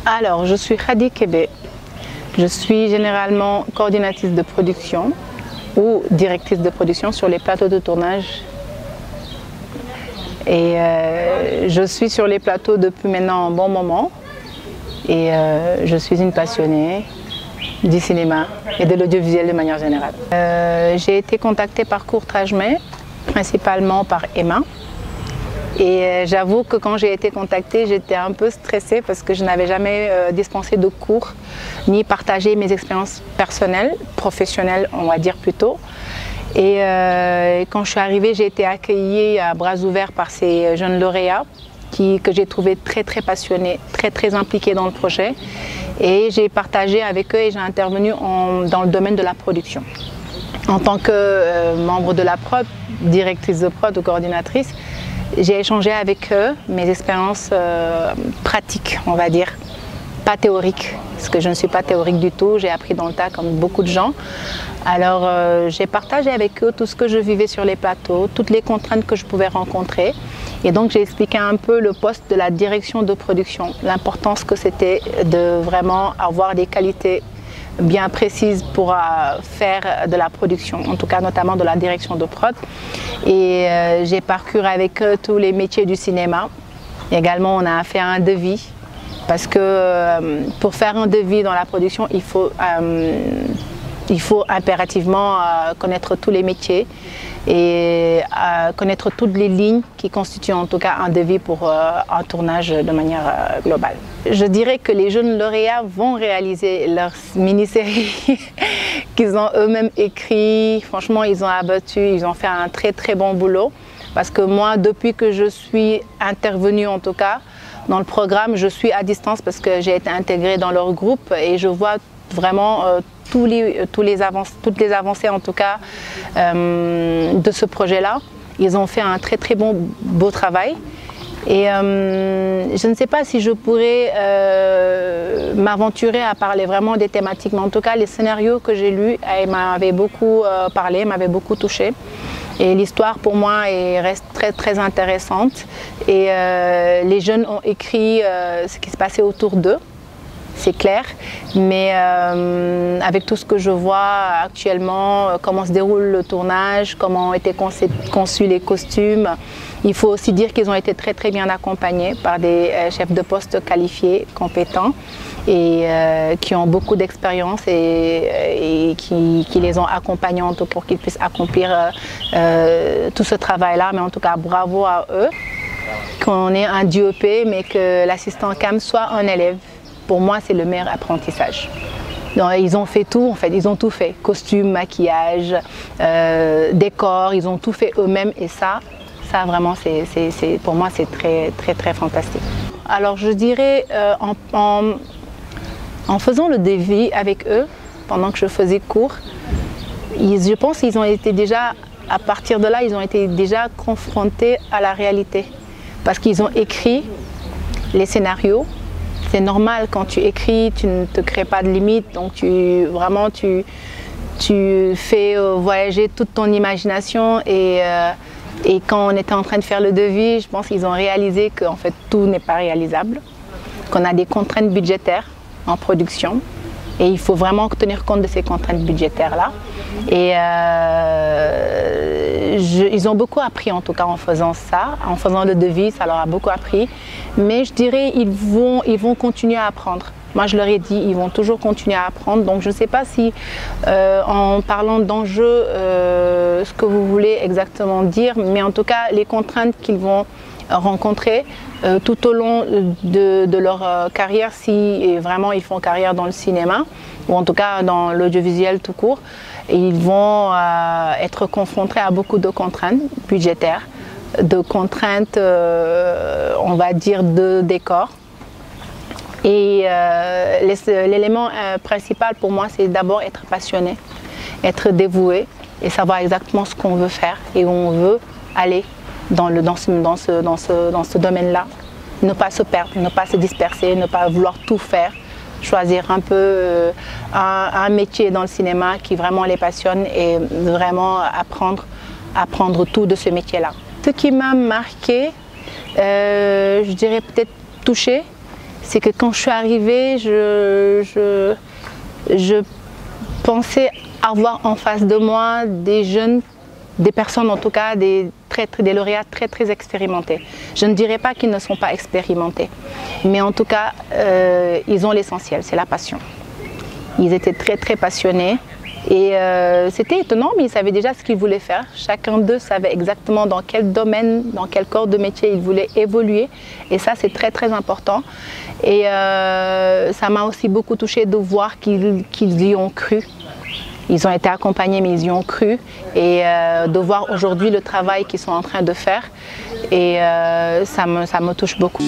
Alors, je suis Khady Kébé. Je suis généralement coordinatrice de production ou directrice de production sur les plateaux de tournage. Et je suis sur les plateaux depuis maintenant un bon moment. Et je suis une passionnée du cinéma et de l'audiovisuel de manière générale. J'ai été contactée par Courtrage-Mais, principalement par Emma. Et j'avoue que quand j'ai été contactée, j'étais un peu stressée parce que je n'avais jamais dispensé de cours ni partagé mes expériences personnelles, professionnelles on va dire plutôt. Et quand je suis arrivée, j'ai été accueillie à bras ouverts par ces jeunes lauréats que j'ai trouvé très passionnés, très impliqués dans le projet. Et j'ai partagé avec eux et j'ai intervenu dans le domaine de la production. En tant que membre de la prod, directrice de prod ou coordinatrice, j'ai échangé avec eux mes expériences pratiques, on va dire, pas théoriques, parce que je ne suis pas théorique du tout, j'ai appris dans le tas comme beaucoup de gens. Alors j'ai partagé avec eux tout ce que je vivais sur les plateaux, toutes les contraintes que je pouvais rencontrer. Et donc j'ai expliqué un peu le poste de la direction de production, l'importance que c'était de vraiment avoir des qualités bien précises pour faire de la production, en tout cas notamment de la direction de prod. Et j'ai parcouru avec eux tous les métiers du cinéma. Également, on a fait un devis, parce que pour faire un devis dans la production, il faut impérativement connaître tous les métiers et connaître toutes les lignes qui constituent en tout cas un devis pour un tournage de manière globale. Je dirais que les jeunes lauréats vont réaliser leur mini-série qu'ils ont eux-mêmes écrit. Franchement, ils ont abattu, ils ont fait un très bon boulot. Parce que moi, depuis que je suis intervenue en tout cas dans le programme, je suis à distance parce que j'ai été intégrée dans leur groupe et je vois vraiment toutes les avancées en tout cas de ce projet-là. Ils ont fait un très beau travail. Et je ne sais pas si je pourrais m'aventurer à parler vraiment des thématiques, mais en tout cas les scénarios que j'ai lus m'avaient beaucoup parlé, m'avaient beaucoup touché. Et l'histoire pour moi reste très intéressante. Et les jeunes ont écrit ce qui se passait autour d'eux, c'est clair. Mais avec tout ce que je vois actuellement, comment se déroule le tournage, comment ont été conçus les costumes, il faut aussi dire qu'ils ont été très bien accompagnés par des chefs de poste qualifiés, compétents et qui ont beaucoup d'expérience et qui les ont accompagnés en tout cas pour qu'ils puissent accomplir tout ce travail-là. Mais en tout cas, bravo à eux. Qu'on ait un DOP, mais que l'assistant cam soit un élève, pour moi, c'est le meilleur apprentissage. Donc, ils ont fait tout, en fait, ils ont tout fait. Costumes, maquillage, décors, ils ont tout fait eux-mêmes et ça vraiment, pour moi, c'est très fantastique. Alors, je dirais, en faisant le devis avec eux, pendant que je faisais cours, je pense qu'ils ont été déjà, à partir de là, ils ont été déjà confrontés à la réalité. Parce qu'ils ont écrit les scénarios. C'est normal, quand tu écris, tu ne te crées pas de limites, donc tu fais voyager toute ton imagination et quand on était en train de faire le devis, je pense qu'ils ont réalisé qu'en fait tout n'est pas réalisable, qu'on a des contraintes budgétaires en production et il faut vraiment tenir compte de ces contraintes budgétaires-là. Et ils ont beaucoup appris en tout cas en faisant ça, en faisant le devis, ça leur a beaucoup appris. Mais je dirais ils vont continuer à apprendre. Moi je leur ai dit, ils vont toujours continuer à apprendre. Donc je ne sais pas si en parlant d'enjeux, ce que vous voulez exactement dire, mais en tout cas les contraintes qu'ils vont rencontrer tout au long de leur carrière, si vraiment ils font carrière dans le cinéma, ou en tout cas dans l'audiovisuel tout court, ils vont être confrontés à beaucoup de contraintes budgétaires, de contraintes, on va dire, de décor. Et l'élément principal pour moi, c'est d'abord être passionné, être dévoué et savoir exactement ce qu'on veut faire et où on veut aller dans ce domaine-là. Ne pas se perdre, ne pas se disperser, ne pas vouloir tout faire. Choisir un peu un métier dans le cinéma qui vraiment les passionne et vraiment apprendre tout de ce métier-là. Ce qui m'a marqué, je dirais peut-être touché, c'est que quand je suis arrivée, je pensais avoir en face de moi des jeunes, des personnes en tout cas, des lauréats très expérimentés. Je ne dirais pas qu'ils ne sont pas expérimentés, mais en tout cas, ils ont l'essentiel, c'est la passion. Ils étaient très passionnés et c'était étonnant, mais ils savaient déjà ce qu'ils voulaient faire. Chacun d'eux savait exactement dans quel domaine, dans quel corps de métier ils voulaient évoluer, et ça c'est très important. Et ça m'a aussi beaucoup touchée de voir qu'ils y ont cru. Ils ont été accompagnés, mais ils y ont cru, et de voir aujourd'hui le travail qu'ils sont en train de faire, et ça me touche beaucoup.